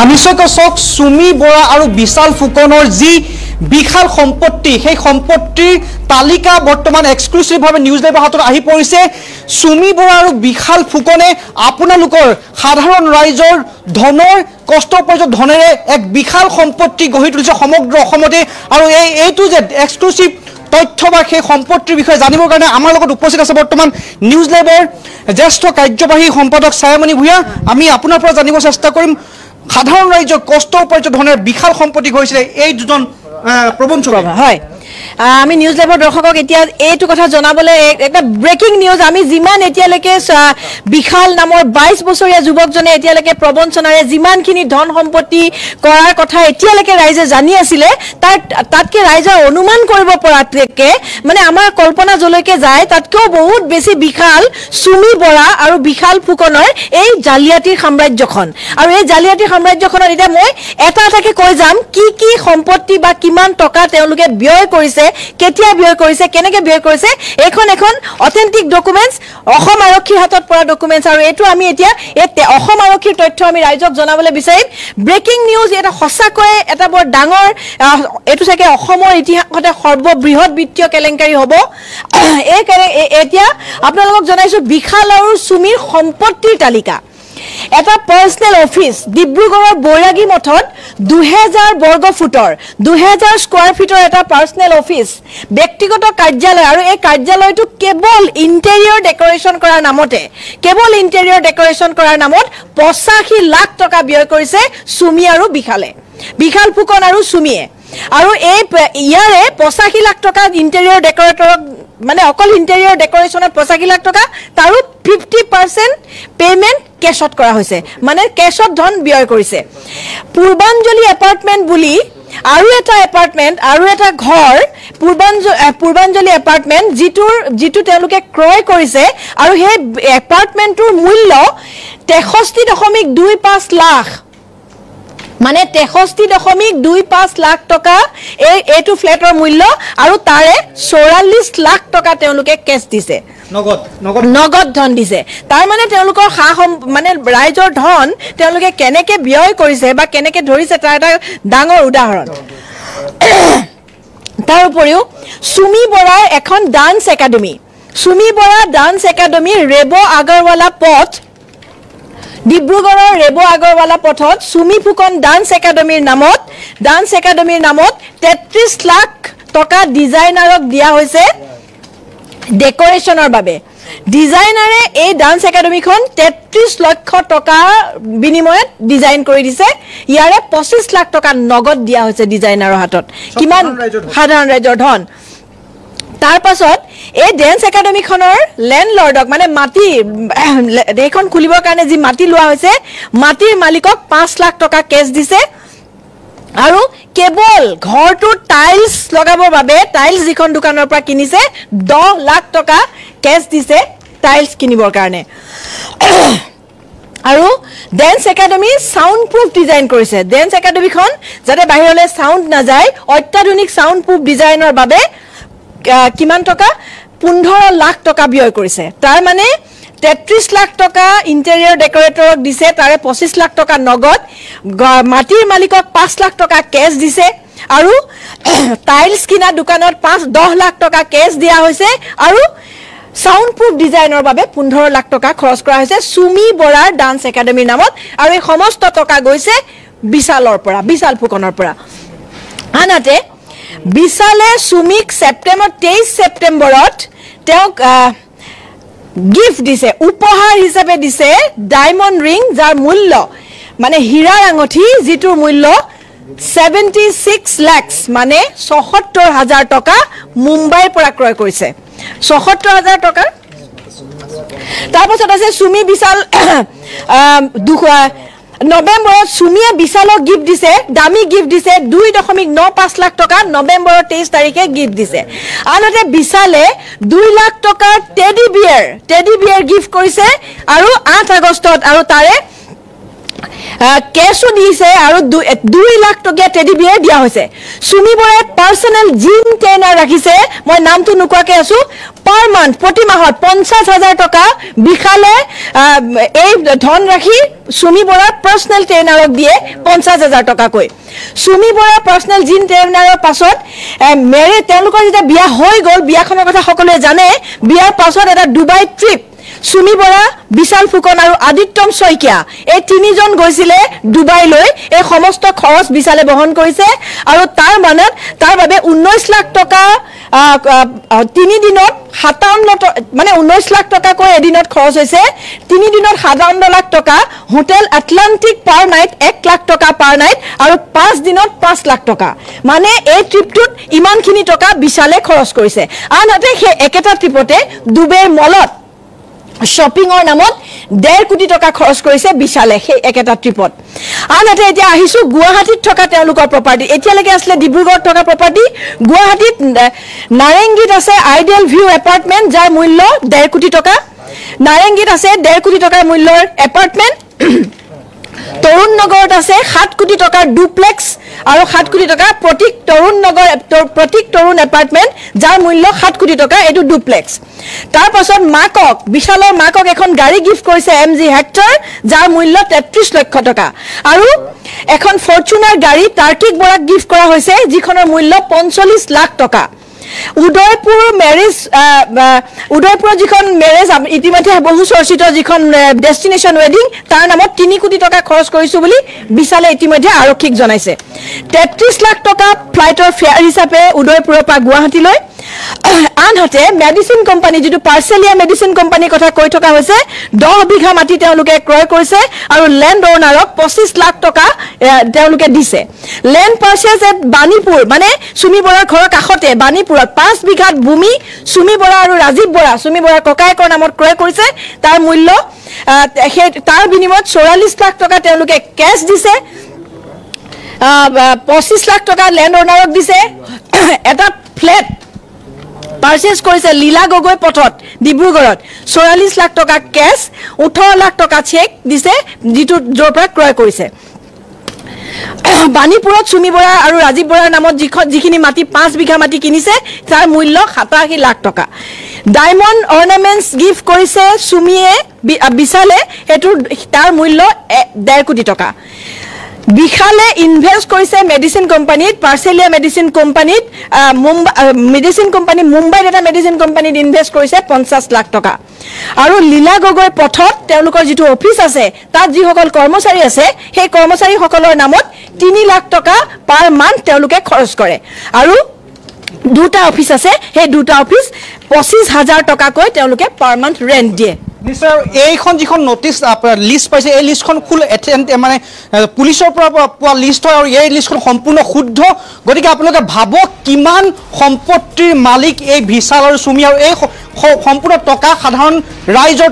নিশ্চয়কৈ চাওক সুমি বৰা আৰু বিশাল ফুকনৰ যি বিশাল সম্পত্তি সেই সম্পত্তিৰ তালিকা বৰ্তমান এক্সক্লুসিভভাৱে নিউজ লাইভৰ হাতত আহি পৰিছে সুমি বৰা আৰু বিশাল ফুকনে আপোনালোকৰ সাধাৰণ ৰাইজৰ ধনৰ কষ্ট উপাৰ্জিত ধনেৰে এক বিশাল সম্পত্তি গঢ়ি তুলিছে সমগ্ৰ অসমতে আৰু এইটো যে এক্সক্লুসিভ তথ্য বা সেই সম্পত্তিৰ বিষয়ে জানিবৰ কাৰণে আমাৰ লগত উপস্থিত আছে বৰ্তমান নিউজ লাইভৰ জ্যেষ্ঠ কাৰ্যবাহী সম্পাদক ছায়ামণি ভূঞা আমি আপোনাৰ পৰা জানিব চেষ্টা কৰিম সাধাৰণ ৰাইজৰ কষ্ট উপাৰ্জিত ধনেৰে বিশাল সম্পত্তি গৈছে এই দুজন প্ৰবঞ্চক হয় আমি নিউজ লাইভৰ দৰ্শকক এতিয়া এইটো কথা জনাবলৈ একটা ব্ৰেকিং নিউজ আমি যিমান এতিয়ালৈকে বিশাল নামৰ 22 বছৰীয়া যুৱকজনে এতিয়ালৈকে প্ৰবঞ্চনাৰে যিমানখিনি ধন সম্পত্তি কৰাৰ কথা এতিয়ালৈকে ৰাইজে জানি আছিলে তাতকে ৰাইজে অনুমান কৰিব পৰাতকে মানে আমাৰ কল্পনা জলৈকে যায় তাতকেও বহুত বেছি বিশাল সুমি বৰা আৰু বিশাল ফুকনৰ এই জালিয়াতিৰ সাম্ৰাজ্যখন আৰু এই জালিয়াতিৰ সাম্ৰাজ্যখনত এতিয়া মই এটাকে কৈ যাম কি সম্পত্তি বা কিমান টকা তেওঁলোকে ব্যয় কৰিছে কেতিয়া ব্যয় কৰিছে কেনেকৈ ব্যয় কৰিছে এখন অথেন্টিক ডকুমেন্টস অসম আৰক্ষীৰ হাতত পৰা ডকুমেন্টস আৰু এটো আমি এতিয়া অসম আৰক্ষীৰ তথ্য আমি ৰাইজক জনাবলৈ বিচাৰিম ব্ৰেকিং নিউজ এটা সঁচাকৈ এটা বৰ ডাঙৰ এটো চাগে অসমৰ ইতিহাসতে সৰ্ববৃহৎ বিত্তীয় কেলেংকাৰী হ'ব এতিয়া আপোনালোকক জনাইছো বিশাল আৰু সুমিৰ সম্পত্তিৰ তালিকা এটা পাৰ্সনেল অফিস ডিব্ৰুগড়ৰ বৈৰাগী মঠত 2000 বৰ্গ ফুটৰ 2000 স্কয়াৰ ফিটৰ এটা পাৰ্সনেল অফিস ব্যক্তিগত কাৰ্যালয় আৰু এই কাৰ্যালয়টো কেৱল ইন্টেৰিয়ৰ ডেকোৰেশন কৰাৰ নামত 85 লাখ টকা ব্যয় কৰিছে সুমি আৰু বিশাল ফুকন আৰু সুমিয়ে আৰু এই ইয়াৰে 85 লাখ টকা ইন্টেৰিয়ৰ ডেকোৰেটৰক মানে অকল ইন্টেৰিয়ৰ ডেকোৰেশনত 85 লাখ টকা তাৰো 50% পেমেন্ট কেশত কৰা হৈছে মানে কেশত ধন ব্যয় কৰিছে পূৰ্বাঞ্জলি এপাৰ্টমেন্ট বুলি আৰু এটা এপাৰ্টমেন্ট আৰু এটা ঘৰ পূৰ্বাঞ্জলি এপাৰ্টমেন্ট যিটো তেওঁলোকে ক্ৰয় কৰিছে আৰু সেই এপাৰ্টমেন্টৰ মূল্য 63.25 লাখ মানে 63.25 লাখ টকা এইটো ফ্ল্যাটৰ মূল্য আৰু তাৰে 44 লাখ টকা তেওঁলোকে কেশ দিছে নগদ ধন দিছে তাৰ মানে তেওঁলোকৰ মানে ৰাইজৰ ধন তেওঁলোকে কেনেকে ব্যয় কৰিছে বা কেনেকে ধৰিছে তাৰ এটা ডাঙৰ উদাহৰণ তাৰ উপৰিও সুমি বৰাৰ এখন ডান্স একাডেমি ৰেবো আগৰৱালা পথ ডিব্ৰুগড়ৰ ৰেবো আগৰৱালা পথত সুমি ফুকন ডান্স একাডেমিৰ নামত 33 লাখ টকা ডিজাইনাৰক দিয়া হৈছে ডেকোৰেশনৰ বাবে ডিজাইনাৰে এই ডান্স একাডেমিখন 33 লক্ষ টকা বিনিময়ত ডিজাইন কৰি দিছে ইয়াৰে 25 লাখ টকা নগদ দিয়া হৈছে ডিজাইনাৰৰ হাতত কিমান সাধাৰণ ৰাইজৰ ধন তাৰ পাছত এই ডান্স একাডেমিখনৰ ল্যান্ডলৰ্ডক মানে মাটি দেখন খুলিবৰ কাৰণে যি মাটি লোৱা হৈছে মাটিৰ মালিকক 5 লাখ টকা কেশ দিছে আৰু কেৱল ঘৰটো টাইলছ লগাবৰ বাবে টাইলছ যিখন দোকানৰ পৰা কিনিছে 10 লাখ টকা কেশ দিছে টাইলছ কিনিবৰ কাৰণে আৰু dance academy sound proof design কৰিছে ডান্স একাডেমিখন যাতে বাহিৰলৈ সাউন্ড নাযায় অত্যাধুনিক সাউন্ড প্ৰুফ ডিজাইনৰ বাবে কিমান টকা 15 লাখ টকা ব্যয় কৰিছে তাৰ মানে 33 লাখ টকা ইন্টেৰিয়ৰ ডেকোৰেটৰক দিছে তাৰে 25 লাখ টকা নগদ মাটিৰ মালিকক 5 লাখ টকা কেশ দিছে আৰু টাইলছ কিনা দোকানত 10 লাখ টকা কেশ দিয়া হৈছে আৰু সাউন্ড প্ৰুফ ডিজাইনৰ বাবে 15 লাখ টকা খৰচ কৰা হৈছে সুমি বৰাৰ ডান্স একাডেমিৰ নামত আৰু এই সমস্ত টকা গৈছে বিশাল ফুকনৰ পৰা আনহাতে বিশালে সুমিক 23 ছেপ্টেম্বৰত তেওঁক গিফট দিছে উপহাৰ হিচাপে দিছে ডায়মণ্ড ৰিং যাৰ মূল্য মানে হীৰাৰ আঙঠি যিটোৰ মূল্য 76 লাখ মানে ৭৬,০০০ টকা মুম্বাইৰ পৰা ক্ৰয় কৰিছে ৭৬,০০০ টকা তাৰ পাছত আছে সুমি বিশাল নৱেম্বৰত সুমিয়ে বিশালক গিফট দিছে দামী গিফট দিছে 2.95 লাখ টকা নৱেম্বৰৰ 23 তাৰিখে গিফট দিছে আনহাতে বিশালে 2 লাখ টকাৰ টেডি বিয়াৰ গিফট কৰিছে আৰু 8 আগষ্টত আৰু তাৰে কেছো দিছে আৰু 2 লাখ টকা টেডি বিয়াৰ দিয়া হৈছে সুমি বৰাই পাৰ্সোনেল জিম ট্ৰেইনাৰ ৰাখিছে মই নামটো নুকুৱাকে আছো পাৰ মান্থ প্ৰতি মাহত 50,000 টকা বিখালে এই ধন ৰাখি সুমি বৰাৰ পাৰ্সোনেল ট্ৰেইনাৰক দিয়ে 50,000 টকা কৈ সুমি বৰাৰ পাৰ্সোনেল জিম ট্ৰেইনাৰৰ পাছত মেৰে তেওঁলোকৰ যেতিয়া বিয়া হৈ গ'ল বিয়াখনৰ কথা সকলোৱে জানে বিয়াৰ পাছত এটা ডুবাই ট্ৰিপ সুমি বৰা বিশাল ফুকন আৰু আদিত্যম শইকীয়া এই তিনিজন গৈছিলে ডুবাইলৈ এই সমস্ত খৰচ বিশালে বহন কৰিছে আৰু তাৰ বাবে 19 লাখ টকা 3 দিনত 57 মানে 19 লাখ টকা কৈ এদিনত খৰচ হৈছে 3 দিনত 57 লাখ টকা hotel Atlantic per night 1 lakh টকা পাৰ নাইট আৰু 5 দিনত 5 লাখ টকা মানে এই ট্ৰিপটোত ইমানখিনি টকা বিশালে খৰচ কৰিছে আনহাতে সেই একেটা ট্ৰিপতে ডুবেৰ মলত শপিংৰ নামত 1.5 কোটি টকা খৰচ কৰিছে বিশালে সেই একেটা ট্ৰিপত আনহাতে এতিয়া আহিছো গুৱাহাটীত থকা তেওঁলোকৰ প্ৰপাৰ্টি এতিয়ালৈকে আসলে ডিব্ৰুগড়ত থকা প্ৰপাৰ্টি গুৱাহাটীত নাৰেংগীত আছে আইডিয়েল ভিউ এপাৰ্টমেন্ট যাৰ মূল্য 1.5 কোটি টকা নাৰেংগীত আছে 1.5 কোটি টকাৰ মূল্যৰ এপাৰ্টমেন্ট তৰুণ নগৰত আছে 7 কোটি টকাৰ ডুপ্লেক্স আৰু 7 কোটি টকা প্ৰতীক তৰুণ এপাৰ্টমেন্ট যাৰ মূল্য 7 কোটি টকা এটো ডুপ্লেক্স তাৰ পাছত মাকক বিশালৰ মাকক এখন গাড়ী গিফট কৰিছে এমজি হেক্টৰ যাৰ মূল্য 33 লক্ষ টকা আৰু এখন ফৰচুনাৰ গাড়ী তাৰ্কিক বৰাক গিফট কৰা হৈছে যিখনৰ মূল্য 45 লাখ টকা উদয়পুৰ যিখন মেৰেজ ইতিমধ্যে বহু চৰ্চিত যিখন ডেষ্টিনেশ্যন ৱেডিং তাৰ নামত 3 কোটি টকা খৰচ কৰিছো বুলি বিশালে ইতিমধ্যে আৰক্ষীক জনাইছে 33 লাখ টকা ফ্লাইটৰ ফেয়াৰ হিচাপে উদয়পুৰৰ পৰা গুৱাহাটীলৈ আনহাতে মেডিচিন কোম্পানী যেটো পাৰ্সেলিয়া মেডিচিন কোম্পানীৰ কথা কৈ থকা হৈছে 10 বিঘা মাটি তেওঁলোকে ক্ৰয় কৰিছে আৰু ল্যান্ড ওনাৰক 25 লাখ টকা তেওঁলোকে দিছে ল্যান্ড পাৰ্চেজ এট বাণীপুৰ মানে সুমি বৰাৰ ঘৰৰ কাষতে বাণীপুৰত 5 বিঘাত ভূমি সুমি বৰা আৰু ৰাজীৱ বৰা সুমি বৰাৰ ককায়েকৰ নামত ক্ৰয় কৰিছে তাৰ মূল্য তাৰ বিনিময়ত 44 লাখ টকা তেওঁলোকে কেশ দিছে 25 লাখ টকা ল্যান্ড ওনাৰক দিছে এটা ফ্ল্যাট পাৰ্চেজ কৰিছে লীলা গগৈ পথত ডিব্ৰুগড়ত 44 লাখ টকা কেশ 18 লাখ টকা চেক দিছে যিটো যৰ পৰা ক্ৰয় কৰিছে বাণীপুৰত সুমি বৰা আৰু ৰাজীৱ বৰাৰ নামত যিখিনি মাটি 5 বিঘা মাটি কিনিছে তাৰ মূল্য 87 লাখ টকা ডায়মণ্ড অৰ্নামেন্টস গিফট কৰিছে সুমিয়ে বিশালে এটো তাৰ মূল্য 1.5 কোটি টকা বিশালে ইনভেস্ট কৰিছে মেডিচিন কোম্পানীত পাৰ্সেলিয়া মেডিচিন কোম্পানীত মেডিচিন কোম্পানী মুম্বাইত এটা মেডিচিন কোম্পানীত ইনভেস্ট কৰিছে 50 লাখ টকা আৰু লীলা গগৈ পথত তেওঁলোকৰ যেটো অফিস আছে তাত যিসকল কৰ্মচাৰী আছে সেই কৰ্মচাৰী সকলৰ নামত 3 লাখ টকা পাৰ মান্থ তেওঁলোকে খৰচ কৰে আৰু দুটা অফিস আছে সেই দুটা অফিস 25,000 টকা কৈ তেওঁলোকে পাৰ মান্থ ৰেন্ট দিয়ে নিশ্চয় এইখন যিখন নোটিছ লিষ্ট পাইছে এই লিষ্টখন ফুল মানে পুলিচৰ পৰা পোৱা লিষ্ট হয় আৰু এই লিষ্টখন সম্পূৰ্ণ শুদ্ধ গতিকে আপোনালোকে ভাবক কিমান সম্পত্তিৰ মালিক এই বিশাল আৰু সুমি আৰু এই সম্পূৰ্ণ টকা সাধাৰণ ৰাইজৰ